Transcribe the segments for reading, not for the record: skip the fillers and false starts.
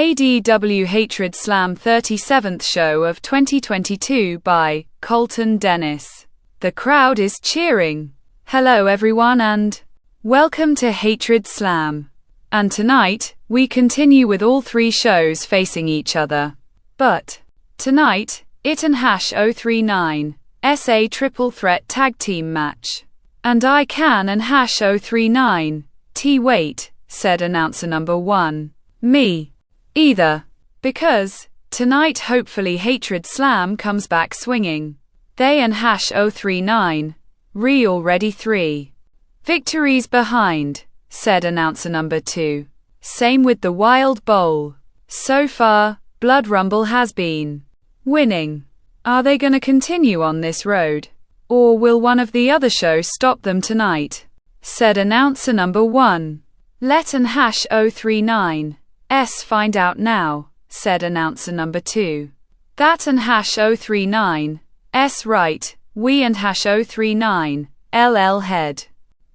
ADW Hatred Slam 37th show of 2022 by Colton Dennis. The crowd is cheering. Hello everyone and welcome to Hatred Slam. And tonight, we continue with all three shows facing each other. But tonight, it and #039 SA Triple Threat Tag Team Match. And I can and #039 wait, said announcer number 1. Me. Either. Because tonight hopefully Hatred Slam comes back swinging. They and #039 already 3 victories behind, said announcer number 2. Same with the Wild Bowl. So far, Blood Rumble has been winning. Are they gonna continue on this road? Or will one of the other shows stop them tonight? Said announcer number 1. Let and #039 find out now, said announcer number 2. That and #039 right, we and #039 head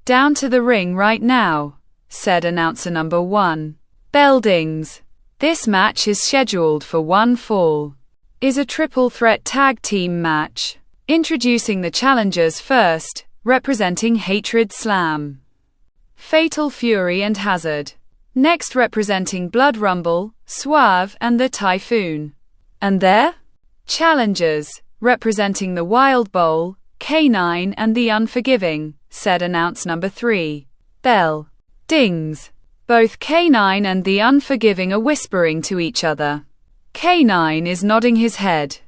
down to the ring right now, said announcer number 1. Beldings. This match is scheduled for one fall. Is a triple threat tag team match. Introducing the challengers first, representing Hatred Slam. Fatal Fury and Hazard. Next representing Blood Rumble, Suave and the Typhoon. And their challengers, representing the Wild Bowl, K9 and the Unforgiving, said announce number 3. Bell. Dings. Both K9 and the Unforgiving are whispering to each other. K9 is nodding his head.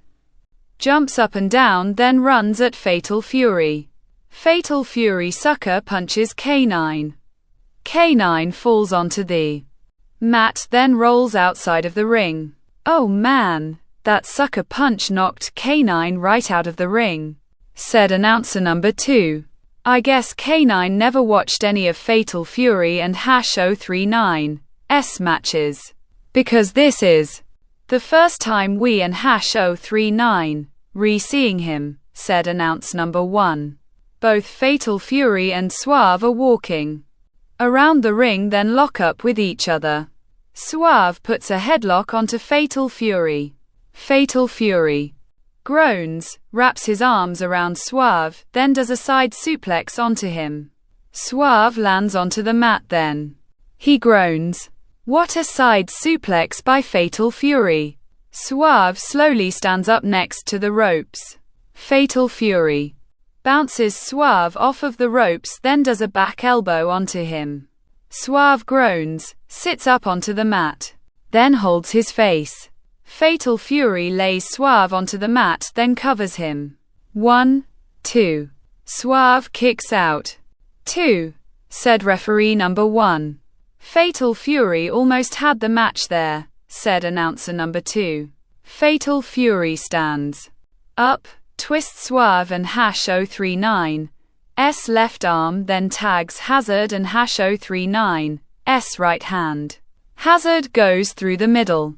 Jumps up and down, then runs at Fatal Fury. Fatal Fury sucker punches K9. K9 falls onto the mat, then rolls outside of the ring. Oh man, that sucker punch knocked K9 right out of the ring, said announcer number 2. I guess K9 never watched any of Fatal Fury and #039's matches. Because this is the first time we and #039 seeing him, said announce number 1. Both Fatal Fury and Suave are walking around the ring, then lock up with each other. Suave puts a headlock onto Fatal Fury. Fatal Fury groans, wraps his arms around Suave, then does a side suplex onto him. Suave lands onto the mat, then he groans. What a side suplex by Fatal Fury. Suave slowly stands up next to the ropes. Fatal Fury bounces Suave off of the ropes, then does a back elbow onto him. Suave groans, sits up onto the mat, then holds his face. Fatal Fury lays Suave onto the mat, then covers him. 1, 2. Suave kicks out. 2, said referee number 1. Fatal Fury almost had the match there, said announcer number 2. Fatal Fury stands up, twists Suave and #039's left arm, then tags Hazard and #039's right hand. Hazard goes through the middle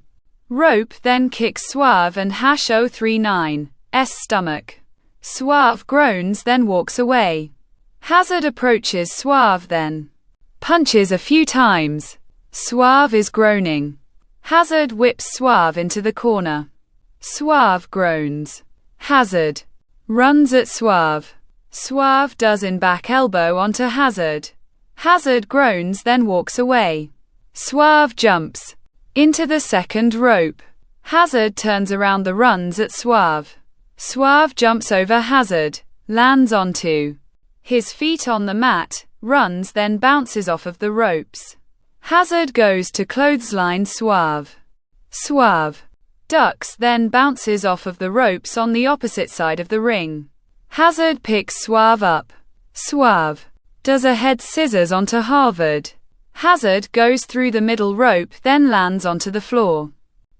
rope, then kicks Suave and #039's stomach. Suave groans, then walks away. Hazard approaches Suave, then punches a few times. Suave is groaning. Hazard whips Suave into the corner. Suave groans. Hazard runs at Suave. Suave does in back elbow onto Hazard. Hazard groans, then walks away. Suave jumps into the second rope. Hazard turns around, the runs at Suave. Suave jumps over Hazard, lands onto his feet on the mat, runs, then bounces off of the ropes. Hazard goes to clothesline Suave. Suave ducks, then bounces off of the ropes on the opposite side of the ring. Hazard picks Suave up. Suave does a head scissors onto Harvard. Hazard goes through the middle rope, then lands onto the floor.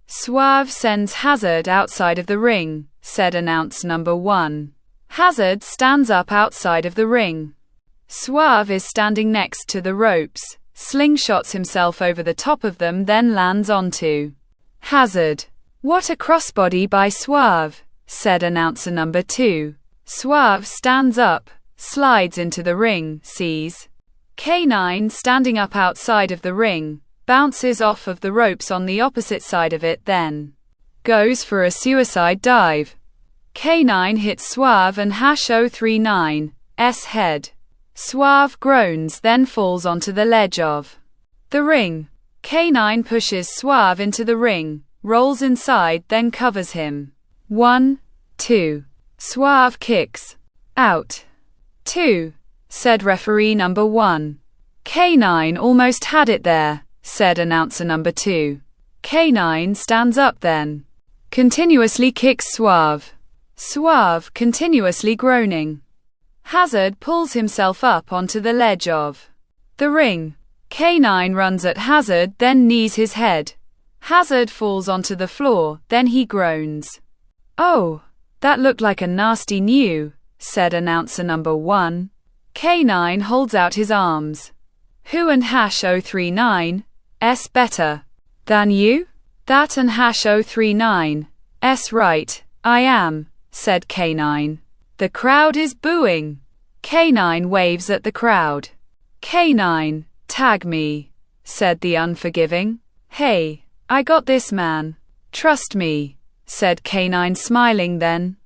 Suave sends Hazard outside of the ring, said announce number 1. Hazard stands up outside of the ring. Suave is standing next to the ropes, slingshots himself over the top of them, then lands onto Hazard. What a crossbody by Suave, said announcer number 2. Suave stands up, slides into the ring, sees K9 standing up outside of the ring, bounces off of the ropes on the opposite side of it, then goes for a suicide dive. K9 hits Suave and #039's head. Suave groans, then falls onto the ledge of the ring. K9 pushes Suave into the ring, rolls inside, then covers him. 1, 2. Suave kicks out. 2, said referee number 1. K9 almost had it there, said announcer number 2. K9 stands up, then continuously kicks Suave. Suave continuously groaning. Hazard pulls himself up onto the ledge of the ring. K9 runs at Hazard, then knees his head. Hazard falls onto the floor, then he groans. "Oh, that looked like a nasty new," said announcer number 1. K9 holds out his arms. "Who and #039's better than you?" "That and #039's right, I am," said K9. The crowd is booing. K9 waves at the crowd. "K9, tag me," said the unforgiving. "Hey, I got this, man. Trust me," said K9, smiling, then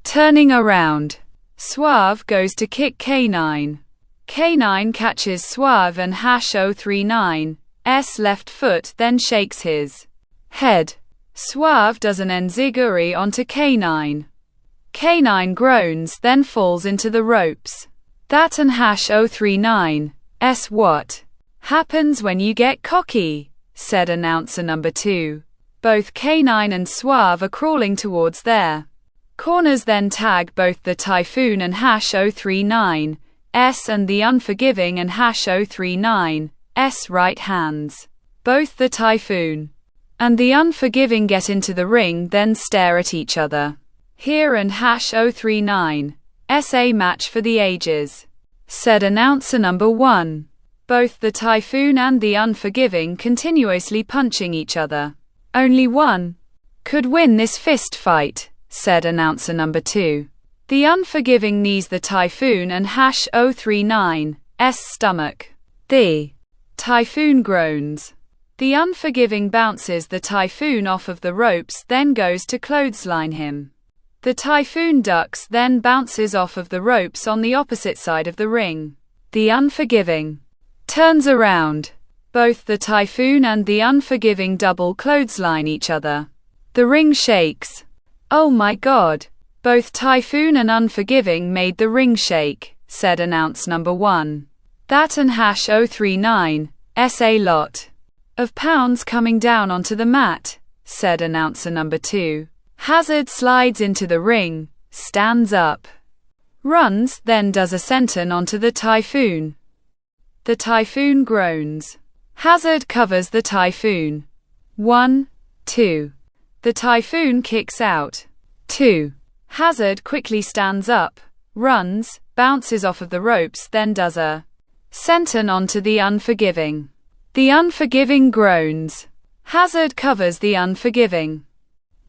turning around. Suave goes to kick K9. K9 catches Suave and #039's left foot, then shakes his head. Suave does an enziguri onto K9. K9 groans, then falls into the ropes. "That and #039's what happens when you get cocky," said announcer number 2. Both K9 and Suave are crawling towards their corners, then tag both the Typhoon and #039's and the Unforgiving and #039's right hands. Both the Typhoon and the Unforgiving get into the ring, then stare at each other. "Here and #039's a match for the ages," said announcer number 1. Both the Typhoon and the Unforgiving continuously punching each other. "Only one could win this fist fight," said announcer number 2. The Unforgiving knees the Typhoon and #039's stomach. The Typhoon groans. The Unforgiving bounces the Typhoon off of the ropes, then goes to clothesline him. The Typhoon ducks, then bounces off of the ropes on the opposite side of the ring. The Unforgiving turns around. Both the Typhoon and the Unforgiving double clothesline each other. The ring shakes. "Oh my God. Both Typhoon and Unforgiving made the ring shake," said announcer number 1. "That and #039's a lot of pounds coming down onto the mat," said announcer number 2. Hazard slides into the ring, stands up, runs, then does a senton onto the Typhoon. The Typhoon groans. Hazard covers the Typhoon. 1, 2. The Typhoon kicks out. 2. Hazard quickly stands up, runs, bounces off of the ropes, then does a senton onto the Unforgiving. The Unforgiving groans. Hazard covers the Unforgiving.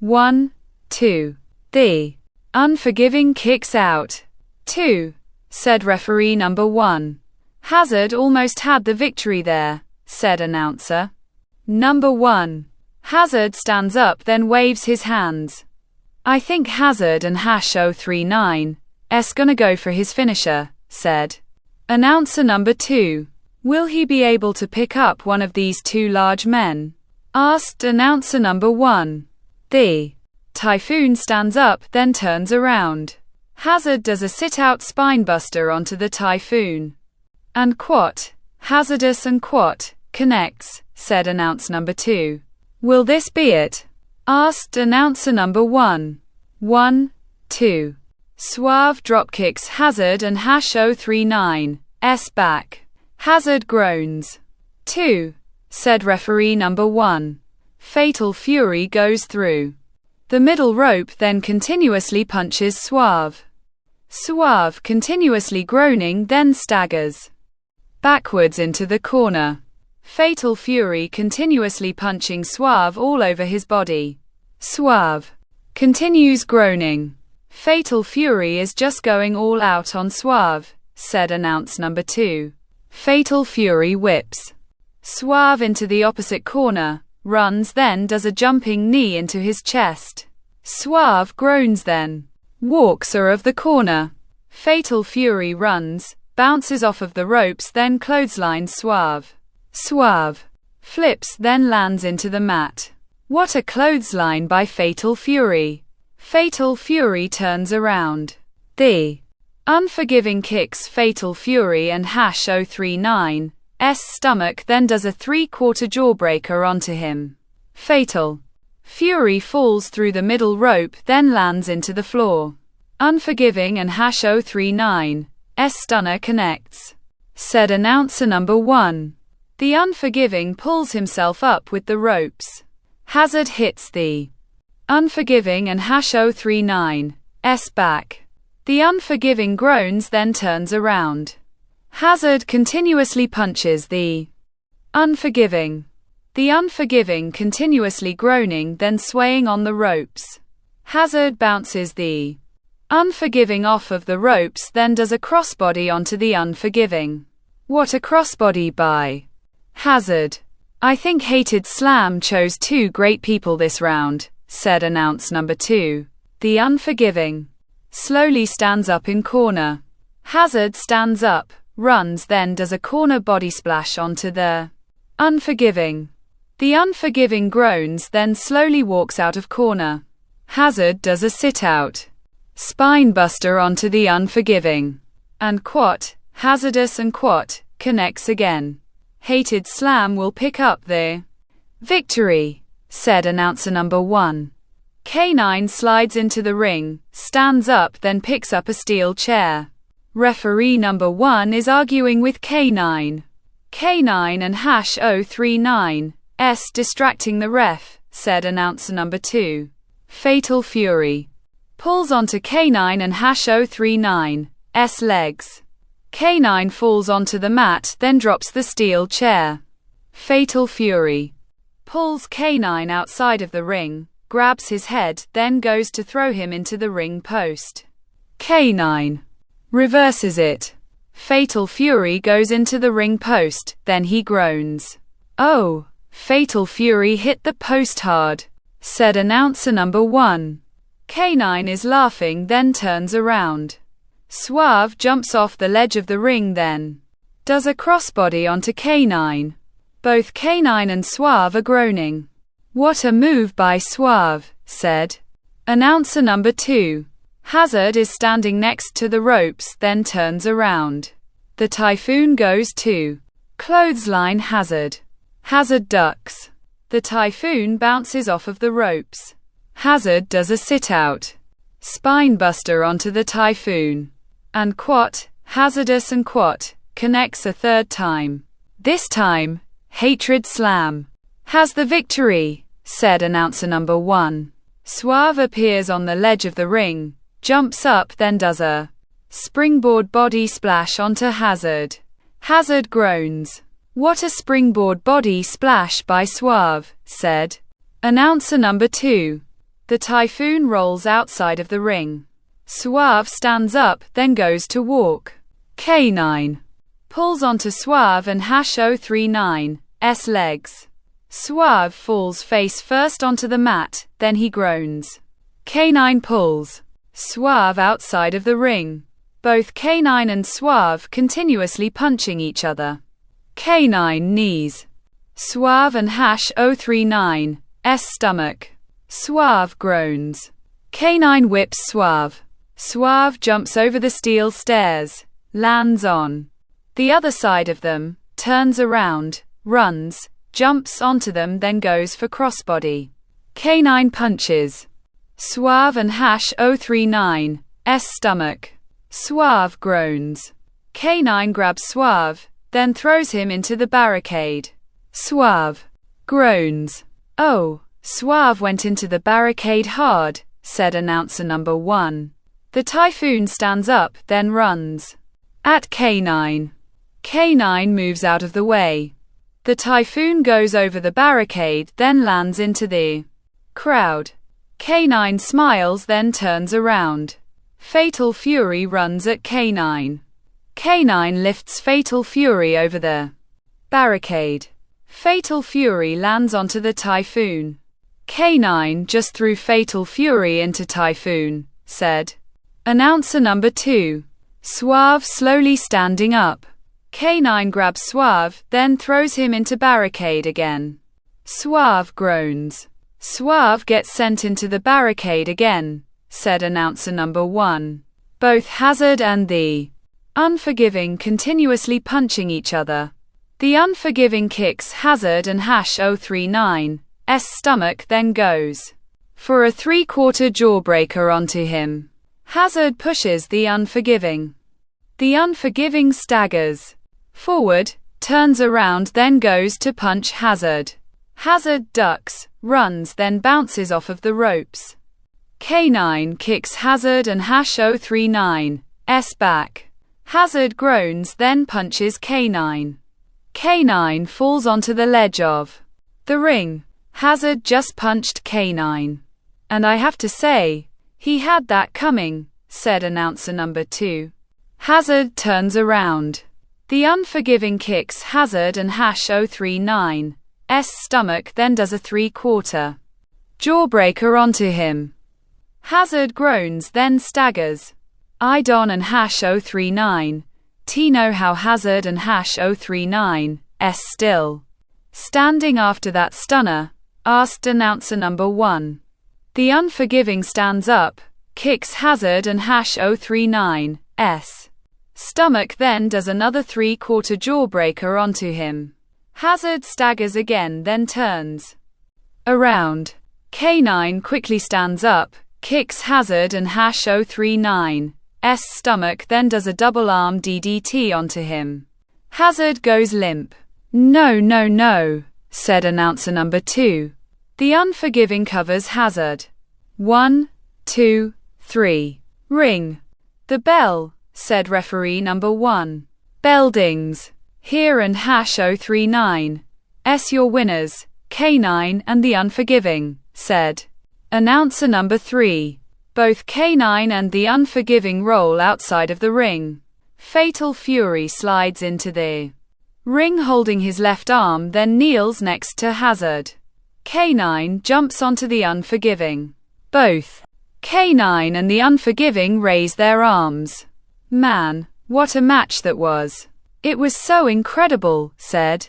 1, 2. The Unforgiving kicks out. 2, said referee number 1. Hazard almost had the victory there, said announcer number 1. Hazard stands up, then waves his hands. "I think Hazard and #039's gonna go for his finisher," said announcer number 2. "Will he be able to pick up one of these two large men?" asked announcer number 1. The Typhoon stands up, then turns around. Hazard does a sit-out spinebuster onto the Typhoon. "And quat, hazardous and quat, connects," said announcer number 2. "Will this be it?" asked announcer number 1. 1, 2. Suave dropkicks Hazard and #039's back. Hazard groans. 2, said referee number 1. Fatal Fury goes through the middle rope, then continuously punches Suave. Suave continuously groaning, then staggers backwards into the corner. Fatal Fury continuously punching Suave all over his body. Suave continues groaning. Fatal Fury is just going all out on Suave, said announcer number 2. Fatal Fury whips Suave into the opposite corner, runs then does a jumping knee into his chest. Suave groans then walks out of the corner. Fatal Fury runs, bounces off of the ropes then clotheslines Suave. Suave flips then lands into the mat. What a clothesline by Fatal Fury. Fatal Fury turns around. The Unforgiving kicks Fatal Fury and #039's stomach then does a 3/4 jawbreaker onto him. Fatal Fury falls through the middle rope then lands into the floor. Unforgiving and #039's stunner connects. Said announcer number 1. The Unforgiving pulls himself up with the ropes. Hazard hits the Unforgiving and #039's back. The Unforgiving groans then turns around. Hazard continuously punches the Unforgiving. The Unforgiving continuously groaning then swaying on the ropes. Hazard bounces the Unforgiving off of the ropes then does a crossbody onto the Unforgiving. What a crossbody by Hazard. I think Hated Slam chose 2 great people this round, said announce number 2. The Unforgiving slowly stands up in corner. Hazard stands up, runs then does a corner body splash onto the Unforgiving. The Unforgiving groans then slowly walks out of corner. Hazard does a sit-out spine buster onto the Unforgiving. And Quat, Hazardous and Quat, connects again. Hated Slam will pick up the victory, said announcer number 1. K9 slides into the ring, stands up then picks up a steel chair. Referee number 1 is arguing with K9. K9 and #039's distracting the ref, said announcer number 2. Fatal Fury pulls onto K9 and #039's legs. K9 falls onto the mat then drops the steel chair. Fatal Fury pulls K9 outside of the ring, grabs his head then goes to throw him into the ring post. K9 reverses it. Fatal Fury goes into the ring post, then he groans. Oh, Fatal Fury hit the post hard, said announcer number 1. K9 is laughing then turns around. Suave jumps off the ledge of the ring then does a crossbody onto K9. Both K9 and Suave are groaning. What a move by Suave, said announcer number 2. Hazard is standing next to the ropes then turns around. The Typhoon goes to clothesline Hazard. Hazard ducks. The Typhoon bounces off of the ropes. Hazard does a sit-out spine buster onto the Typhoon. And Quat, Hazardous and Quat, connects a 3rd time. This time, Hatred Slam has the victory, said announcer number 1. Suave appears on the ledge of the ring, jumps up then does a springboard body splash onto Hazard. Hazard groans. What a springboard body splash by Suave, said announcer number 2. The Typhoon rolls outside of the ring. Suave stands up then goes to walk. K9 pulls onto Suave and #039's legs. Suave falls face first onto the mat, then he groans. K9 pulls Suave outside of the ring. Both K9 and Suave continuously punching each other. K9 knees Suave and #039's stomach. Suave groans. K9 whips Suave. Suave jumps over the steel stairs, lands on the other side of them, turns around, runs, jumps onto them then goes for crossbody. K9 punches Suave and #039's stomach. Suave groans. K9 grabs Suave, then throws him into the barricade. Suave groans. Oh, Suave went into the barricade hard, said announcer number 1. The Typhoon stands up, then runs at K9. K9 moves out of the way. The Typhoon goes over the barricade, then lands into the crowd. K9 smiles, then turns around. Fatal Fury runs at K9. K9 lifts Fatal Fury over the barricade. Fatal Fury lands onto the Typhoon. K9 just threw Fatal Fury into Typhoon, said announcer number 2. Suave slowly standing up. K9 grabs Suave, then throws him into barricade again. Suave groans. Suave gets sent into the barricade again, said announcer number 1. Both Hazard and the Unforgiving continuously punching each other. The Unforgiving kicks Hazard and #039's stomach, then goes for a 3/4 jawbreaker onto him. Hazard pushes the Unforgiving. The Unforgiving staggers forward, turns around, then goes to punch Hazard. Hazard ducks, runs, then bounces off of the ropes. K9 kicks Hazard and #039's back. Hazard groans, then punches K9. K9 falls onto the ledge of the ring. Hazard just punched K9. And I have to say, he had that coming, said announcer number 2. Hazard turns around. The Unforgiving kicks Hazard and #039's stomach, then does a 3/4 jawbreaker onto him. Hazard groans, then staggers. Idon and #039's know how Hazard and #039's still standing after that stunner, asked announcer number 1. The Unforgiving stands up, kicks Hazard and #039's stomach, then does another 3/4 jawbreaker onto him. Hazard staggers again, then turns around. K9 quickly stands up, kicks Hazard and #039's stomach, then does a double arm DDT onto him. Hazard goes limp. No, no, no, said announcer number 2. The Unforgiving covers Hazard. 1, 2, 3. Ring the bell, said referee number 1. Bell dings. Here and #039's your winners, K9 and the Unforgiving, said announcer number 3. Both K9 and the Unforgiving roll outside of the ring. Fatal Fury slides into the ring holding his left arm, then kneels next to Hazard. K9 jumps onto the Unforgiving. Both K9 and the Unforgiving raise their arms. Man, what a match that was. It was so incredible, said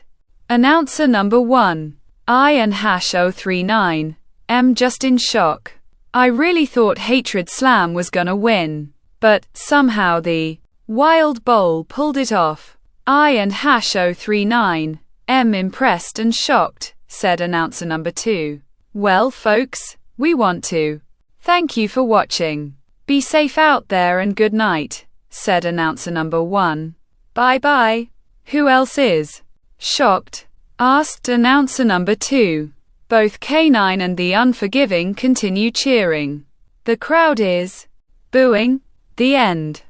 announcer number 1. I and #039 am just in shock. I really thought Hatred Slam was gonna win, but somehow the Wild Bowl pulled it off. I and #039 am impressed and shocked, said announcer number 2. Well, folks, we want to thank you for watching. Be safe out there and good night, said announcer number 1. Bye bye. Who else is shocked? Asked announcer number 2. Both K9 and the Unforgiving continue cheering. The crowd is booing. The end.